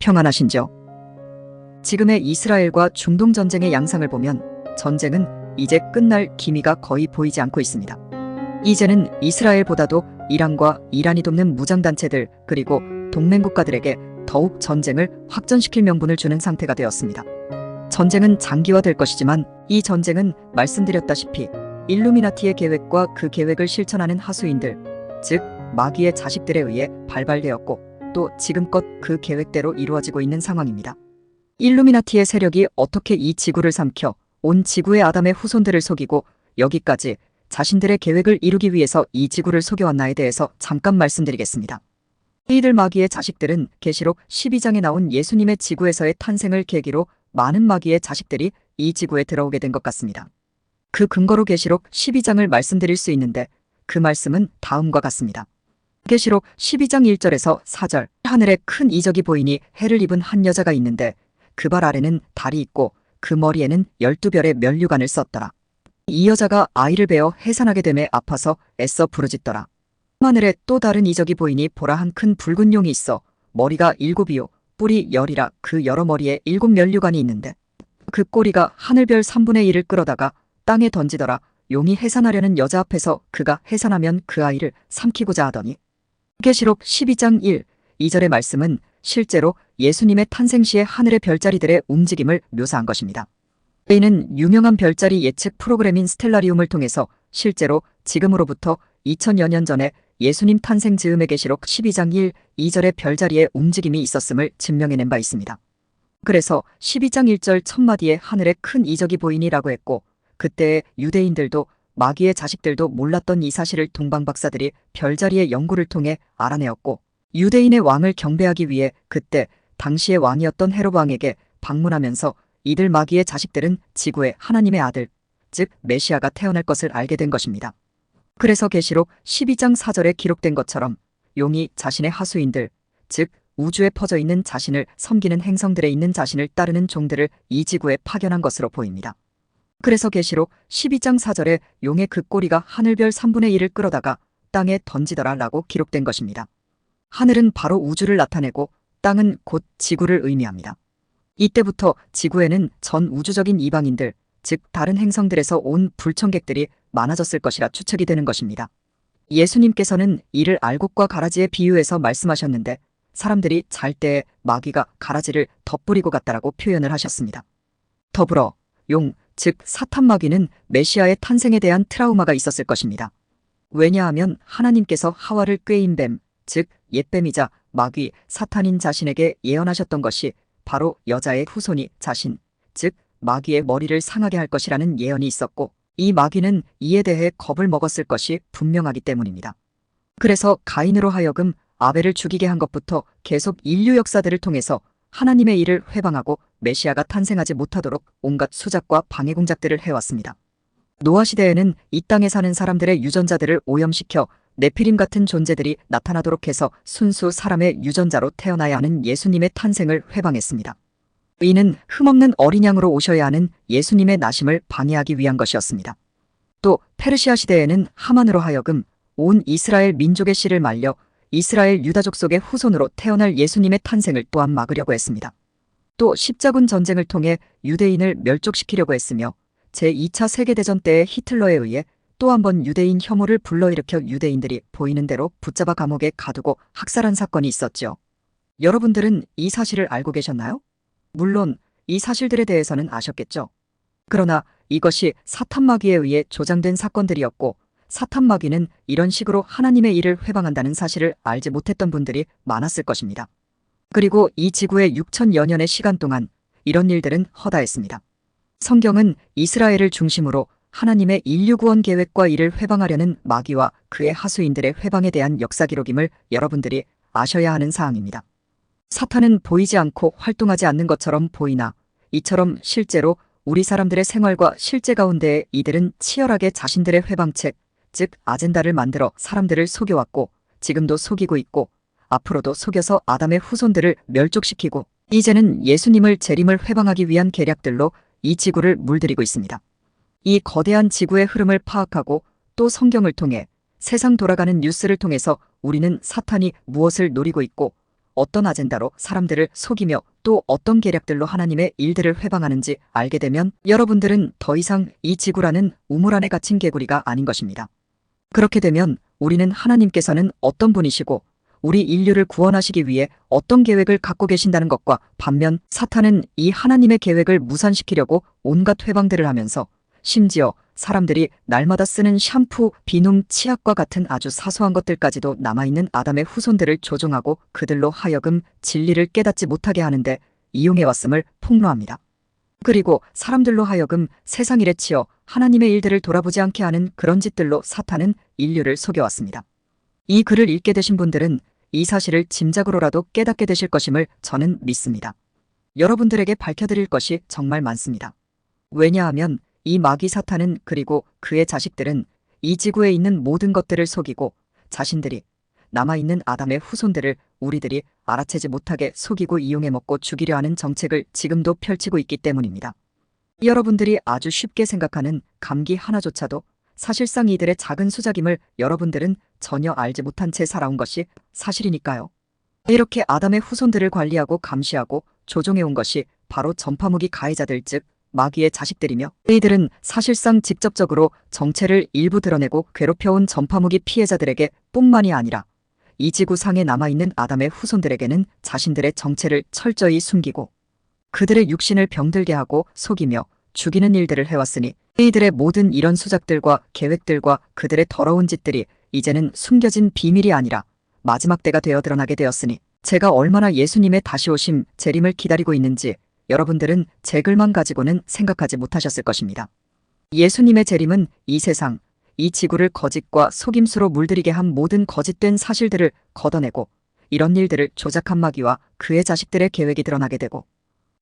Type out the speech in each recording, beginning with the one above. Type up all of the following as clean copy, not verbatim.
평안하신지요? 지금의 이스라엘과 중동 전쟁의 양상을 보면 전쟁은 이제 끝날 기미가 거의 보이지 않고 있습니다. 이제는 이스라엘보다도 이란과 이란이 돕는 무장단체들 그리고 동맹국가들에게 더욱 전쟁을 확전시킬 명분을 주는 상태가 되었습니다. 전쟁은 장기화될 것이지만 이 전쟁은 말씀드렸다시피 일루미나티의 계획과 그 계획을 실천하는 하수인들, 즉 마귀의 자식들에 의해 발발되었고 또 지금껏 그 계획대로 이루어지고 있는 상황입니다. 일루미나티의 세력이 어떻게 이 지구를 삼켜 온 지구의 아담의 후손들을 속이고 여기까지 자신들의 계획을 이루기 위해서 이 지구를 속여왔나에 대해서 잠깐 말씀드리겠습니다. 이들 마귀의 자식들은 계시록 12장에 나온 예수님의 지구에서의 탄생을 계기로 많은 마귀의 자식들이 이 지구에 들어오게 된 것 같습니다. 그 근거로 계시록 12장을 말씀드릴 수 있는데 그 말씀은 다음과 같습니다. 계시록 12장 1절에서 4절 하늘에 큰 이적이 보이니 해를 입은 한 여자가 있는데 그 발 아래는 달이 있고 그 머리에는 12별의 면류관을 썼더라. 이 여자가 아이를 베어 해산하게 되매 아파서 애써 부르짖더라. 하늘에 또 다른 이적이 보이니 보라 한 큰 붉은 용이 있어 머리가 7이요 뿔이 10이라 그 여러 머리에 7 면류관이 있는데 그 꼬리가 하늘별 3분의 1을 끌어다가 땅에 던지더라. 용이 해산하려는 여자 앞에서 그가 해산하면 그 아이를 삼키고자 하더니 계시록 12장 1, 2절의 말씀은 실제로 예수님의 탄생 시의 하늘의 별자리들의 움직임을 묘사한 것입니다. 이는 유명한 별자리 예측 프로그램인 스텔라리움을 통해서 실제로 지금으로부터 2000여 년 전에 예수님 탄생 즈음의 계시록 12장 1, 2절의 별자리의 움직임이 있었음을 증명해낸 바 있습니다. 그래서 12장 1절 첫마디에 하늘에 큰 이적이 보이니라고 했고 그때의 유대인들도 마귀의 자식들도 몰랐던 이 사실을 동방박사들이 별자리의 연구를 통해 알아내었고 유대인의 왕을 경배하기 위해 그때 당시의 왕이었던 헤롯 왕에게 방문하면서 이들 마귀의 자식들은 지구에 하나님의 아들, 즉 메시아가 태어날 것을 알게 된 것입니다. 그래서 계시록 12장 4절에 기록된 것처럼 용이 자신의 하수인들, 즉 우주에 퍼져 있는 자신을 섬기는 행성들에 있는 자신을 따르는 종들을 이 지구에 파견한 것으로 보입니다. 그래서 계시록 12장 4절에 용의 그 꼬리가 하늘별 3분의 1을 끌어다가 땅에 던지더라 라고 기록된 것입니다. 하늘은 바로 우주를 나타내고 땅은 곧 지구를 의미합니다. 이때부터 지구에는 전 우주적인 이방인들, 즉 다른 행성들에서 온 불청객들이 많아졌을 것이라 추측이 되는 것입니다. 예수님께서는 이를 알곡과 가라지에 비유해서 말씀하셨는데 사람들이 잘 때에 마귀가 가라지를 덧뿌리고 갔다라고 표현을 하셨습니다. 더불어 용, 즉 사탄 마귀는 메시아의 탄생에 대한 트라우마가 있었을 것입니다. 왜냐하면 하나님께서 하와를 꾀인 뱀, 즉 옛뱀이자 마귀, 사탄인 자신에게 예언하셨던 것이 바로 여자의 후손이 자신, 즉 마귀의 머리를 상하게 할 것이라는 예언이 있었고 이 마귀는 이에 대해 겁을 먹었을 것이 분명하기 때문입니다. 그래서 가인으로 하여금 아벨을 죽이게 한 것부터 계속 인류 역사들을 통해서 하나님의 일을 회방하고 메시아가 탄생하지 못하도록 온갖 수작과 방해 공작들을 해왔습니다. 노아 시대에는 이 땅에 사는 사람들의 유전자들을 오염시켜 네피림 같은 존재들이 나타나도록 해서 순수 사람의 유전자로 태어나야 하는 예수님의 탄생을 회방했습니다. 이는 흠없는 어린 양으로 오셔야 하는 예수님의 나심을 방해하기 위한 것이었습니다. 또 페르시아 시대에는 하만으로 하여금 온 이스라엘 민족의 씨를 말려 이스라엘 유다족 속의 후손으로 태어날 예수님의 탄생을 또한 막으려고 했습니다. 또 십자군 전쟁을 통해 유대인을 멸족시키려고 했으며 제2차 세계대전 때의 히틀러에 의해 또 한 번 유대인 혐오를 불러일으켜 유대인들이 보이는 대로 붙잡아 감옥에 가두고 학살한 사건이 있었죠. 여러분들은 이 사실을 알고 계셨나요? 물론 이 사실들에 대해서는 아셨겠죠. 그러나 이것이 사탄 마귀에 의해 조장된 사건들이었고 사탄 마귀는 이런 식으로 하나님의 일을 회방한다는 사실을 알지 못했던 분들이 많았을 것입니다. 그리고 이 지구의 6000여 년의 시간 동안 이런 일들은 허다했습니다. 성경은 이스라엘을 중심으로 하나님의 인류 구원 계획과 이를 회방하려는 마귀와 그의 하수인들의 회방에 대한 역사 기록임을 여러분들이 아셔야 하는 사항입니다. 사탄은 보이지 않고 활동하지 않는 것처럼 보이나 이처럼 실제로 우리 사람들의 생활과 실제 가운데 이들은 치열하게 자신들의 회방책, 즉 아젠다를 만들어 사람들을 속여왔고 지금도 속이고 있고 앞으로도 속여서 아담의 후손들을 멸족시키고 이제는 예수님을 재림을 회방하기 위한 계략들로 이 지구를 물들이고 있습니다. 이 거대한 지구의 흐름을 파악하고 또 성경을 통해 세상 돌아가는 뉴스를 통해서 우리는 사탄이 무엇을 노리고 있고 어떤 아젠다로 사람들을 속이며 또 어떤 계략들로 하나님의 일들을 회방하는지 알게 되면 여러분들은 더 이상 이 지구라는 우물 안에 갇힌 개구리가 아닌 것입니다. 그렇게 되면 우리는 하나님께서는 어떤 분이시고 우리 인류를 구원하시기 위해 어떤 계획을 갖고 계신다는 것과 반면 사탄은 이 하나님의 계획을 무산시키려고 온갖 회방들을 하면서 심지어 사람들이 날마다 쓰는 샴푸, 비누, 치약과 같은 아주 사소한 것들까지도 남아있는 아담의 후손들을 조종하고 그들로 하여금 진리를 깨닫지 못하게 하는데 이용해왔음을 폭로합니다. 그리고 사람들로 하여금 세상 일에 치여 하나님의 일들을 돌아보지 않게 하는 그런 짓들로 사탄은 인류를 속여왔습니다. 이 글을 읽게 되신 분들은 이 사실을 짐작으로라도 깨닫게 되실 것임을 저는 믿습니다. 여러분들에게 밝혀드릴 것이 정말 많습니다. 왜냐하면 이 마귀 사탄은 그리고 그의 자식들은 이 지구에 있는 모든 것들을 속이고 자신들이 남아있는 아담의 후손들을 우리들이 알아채지 못하게 속이고 이용해 먹고 죽이려 하는 정책을 지금도 펼치고 있기 때문입니다. 여러분들이 아주 쉽게 생각하는 감기 하나조차도 사실상 이들의 작은 수작임을 여러분들은 전혀 알지 못한 채 살아온 것이 사실이니까요. 이렇게 아담의 후손들을 관리하고 감시하고 조종해온 것이 바로 전파무기 가해자들 즉 마귀의 자식들이며 이들은 사실상 직접적으로 정체를 일부 드러내고 괴롭혀온 전파무기 피해자들에게 뿐만이 아니라 이 지구상에 남아있는 아담의 후손들에게는 자신들의 정체를 철저히 숨기고 그들의 육신을 병들게 하고 속이며 죽이는 일들을 해왔으니 이들의 모든 이런 수작들과 계획들과 그들의 더러운 짓들이 이제는 숨겨진 비밀이 아니라 마지막 때가 되어 드러나게 되었으니 제가 얼마나 예수님의 다시 오심 재림을 기다리고 있는지 여러분들은 제 글만 가지고는 생각하지 못하셨을 것입니다. 예수님의 재림은 이 세상, 이 지구를 거짓과 속임수로 물들이게 한 모든 거짓된 사실들을 걷어내고 이런 일들을 조작한 마귀와 그의 자식들의 계획이 드러나게 되고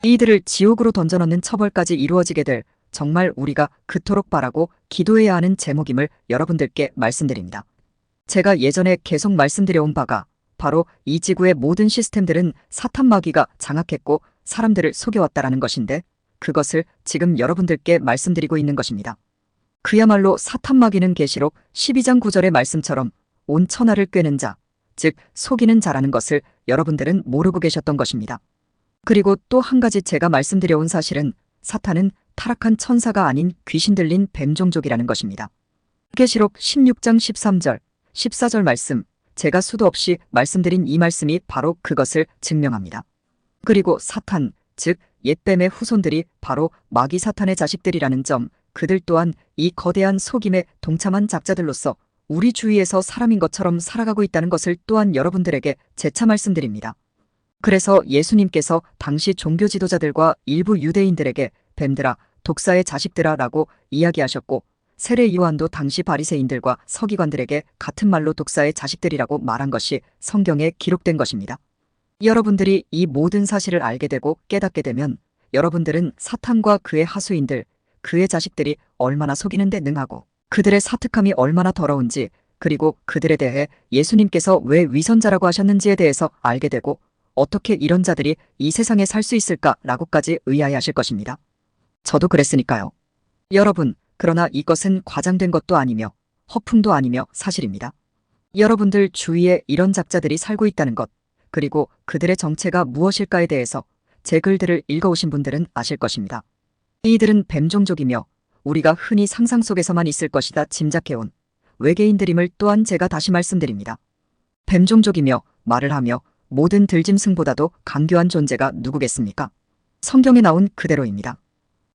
이들을 지옥으로 던져넣는 처벌까지 이루어지게 될 정말 우리가 그토록 바라고 기도해야 하는 제목임을 여러분들께 말씀드립니다. 제가 예전에 계속 말씀드려온 바가 바로 이 지구의 모든 시스템들은 사탄 마귀가 장악했고 사람들을 속여왔다라는 것인데 그것을 지금 여러분들께 말씀드리고 있는 것입니다. 그야말로 사탄 마귀는 계시록 12장 9절의 말씀처럼 온 천하를 꿰는 자, 즉 속이는 자라는 것을 여러분들은 모르고 계셨던 것입니다. 그리고 또 한 가지 제가 말씀드려온 사실은 사탄은 타락한 천사가 아닌 귀신 들린 뱀 종족이라는 것입니다. 계시록 16장 13절, 14절 말씀, 제가 수도 없이 말씀드린 이 말씀이 바로 그것을 증명합니다. 그리고 사탄, 즉 옛뱀의 후손들이 바로 마귀 사탄의 자식들이라는 점, 그들 또한 이 거대한 속임에 동참한 작자들로서 우리 주위에서 사람인 것처럼 살아가고 있다는 것을 또한 여러분들에게 재차 말씀드립니다. 그래서 예수님께서 당시 종교 지도자들과 일부 유대인들에게 뱀들아, 독사의 자식들아 라고 이야기하셨고 세례 요한도 당시 바리새인들과 서기관들에게 같은 말로 독사의 자식들이라고 말한 것이 성경에 기록된 것입니다. 여러분들이 이 모든 사실을 알게 되고 깨닫게 되면 여러분들은 사탄과 그의 하수인들, 그의 자식들이 얼마나 속이는 데 능하고 그들의 사특함이 얼마나 더러운지 그리고 그들에 대해 예수님께서 왜 위선자라고 하셨는지에 대해서 알게 되고 어떻게 이런 자들이 이 세상에 살 수 있을까라고까지 의아해하실 것입니다. 저도 그랬으니까요. 여러분, 그러나 이것은 과장된 것도 아니며 허풍도 아니며 사실입니다. 여러분들 주위에 이런 작자들이 살고 있다는 것, 그리고 그들의 정체가 무엇일까에 대해서 제 글들을 읽어오신 분들은 아실 것입니다. 이들은 뱀종족이며 우리가 흔히 상상 속에서만 있을 것이다 짐작해온 외계인들임을 또한 제가 다시 말씀드립니다. 뱀종족이며 말을 하며 모든 들짐승보다도 강교한 존재가 누구겠습니까? 성경에 나온 그대로입니다.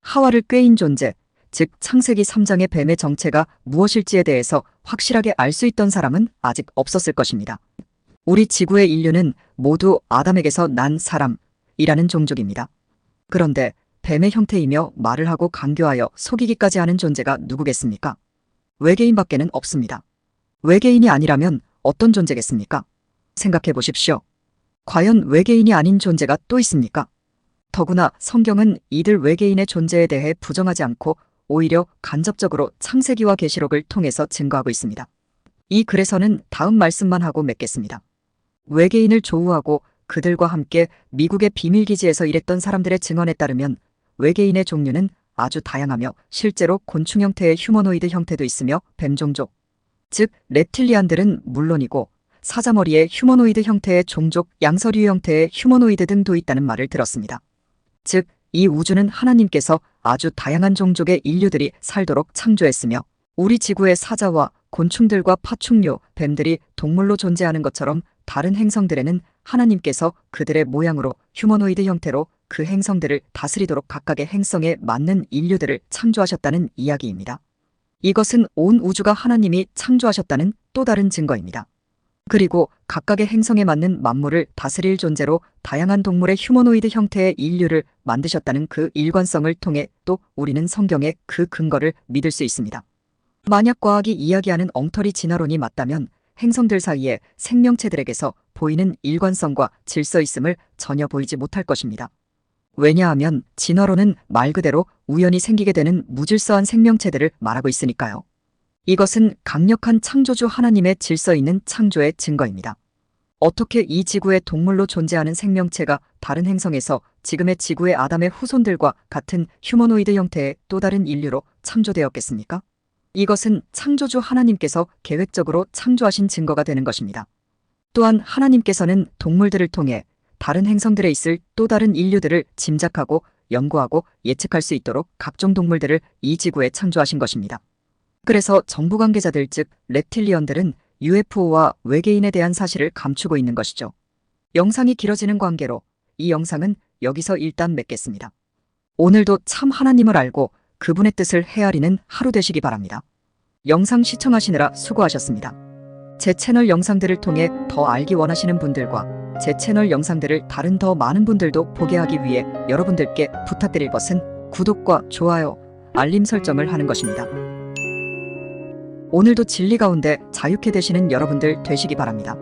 하와를 꾀인 존재, 즉 창세기 3장의 뱀의 정체가 무엇일지에 대해서 확실하게 알 수 있던 사람은 아직 없었을 것입니다. 우리 지구의 인류는 모두 아담에게서 난 사람이라는 종족입니다. 그런데 뱀의 형태이며 말을 하고 강교하여 속이기까지 하는 존재가 누구겠습니까? 외계인밖에는 없습니다. 외계인이 아니라면 어떤 존재겠습니까? 생각해 보십시오. 과연 외계인이 아닌 존재가 또 있습니까? 더구나 성경은 이들 외계인의 존재에 대해 부정하지 않고 오히려 간접적으로 창세기와 계시록을 통해서 증거하고 있습니다. 이 글에서는 다음 말씀만 하고 맺겠습니다. 외계인을 조우하고 그들과 함께 미국의 비밀기지에서 일했던 사람들의 증언에 따르면 외계인의 종류는 아주 다양하며 실제로 곤충 형태의 휴머노이드 형태도 있으며 뱀종족, 즉 reptilian들은 물론이고 사자머리의 휴머노이드 형태의 종족, 양서류 형태의 휴머노이드 등도 있다는 말을 들었습니다. 즉, 이 우주는 하나님께서 아주 다양한 종족의 인류들이 살도록 창조했으며 우리 지구의 사자와 곤충들과 파충류, 뱀들이 동물로 존재하는 것처럼 다른 행성들에는 하나님께서 그들의 모양으로 휴머노이드 형태로 그 행성들을 다스리도록 각각의 행성에 맞는 인류들을 창조하셨다는 이야기입니다. 이것은 온 우주가 하나님이 창조하셨다는 또 다른 증거입니다. 그리고 각각의 행성에 맞는 만물을 다스릴 존재로 다양한 동물의 휴머노이드 형태의 인류를 만드셨다는 그 일관성을 통해 또 우리는 성경의 그 근거를 믿을 수 있습니다. 만약 과학이 이야기하는 엉터리 진화론이 맞다면 행성들 사이에 생명체들에게서 보이는 일관성과 질서 있음을 전혀 보이지 못할 것입니다. 왜냐하면 진화론은 말 그대로 우연히 생기게 되는 무질서한 생명체들을 말하고 있으니까요. 이것은 강력한 창조주 하나님의 질서 있는 창조의 증거입니다. 어떻게 이 지구의 동물로 존재하는 생명체가 다른 행성에서 지금의 지구의 아담의 후손들과 같은 휴머노이드 형태의 또 다른 인류로 창조되었겠습니까? 이것은 창조주 하나님께서 계획적으로 창조하신 증거가 되는 것입니다. 또한 하나님께서는 동물들을 통해 다른 행성들에 있을 또 다른 인류들을 짐작하고 연구하고 예측할 수 있도록 각종 동물들을 이 지구에 창조하신 것입니다. 그래서 정부 관계자들 즉 reptilian들은 UFO와 외계인에 대한 사실을 감추고 있는 것이죠. 영상이 길어지는 관계로 이 영상은 여기서 일단 맺겠습니다. 오늘도 참 하나님을 알고 그분의 뜻을 헤아리는 하루 되시기 바랍니다. 영상 시청하시느라 수고하셨습니다. 제 채널 영상들을 통해 더 알기 원하시는 분들과 제 채널 영상들을 다른 더 많은 분들도 보게 하기 위해 여러분들께 부탁드릴 것은 구독과 좋아요, 알림 설정을 하는 것입니다. 오늘도 진리 가운데 자유케 되시는 여러분들 되시기 바랍니다.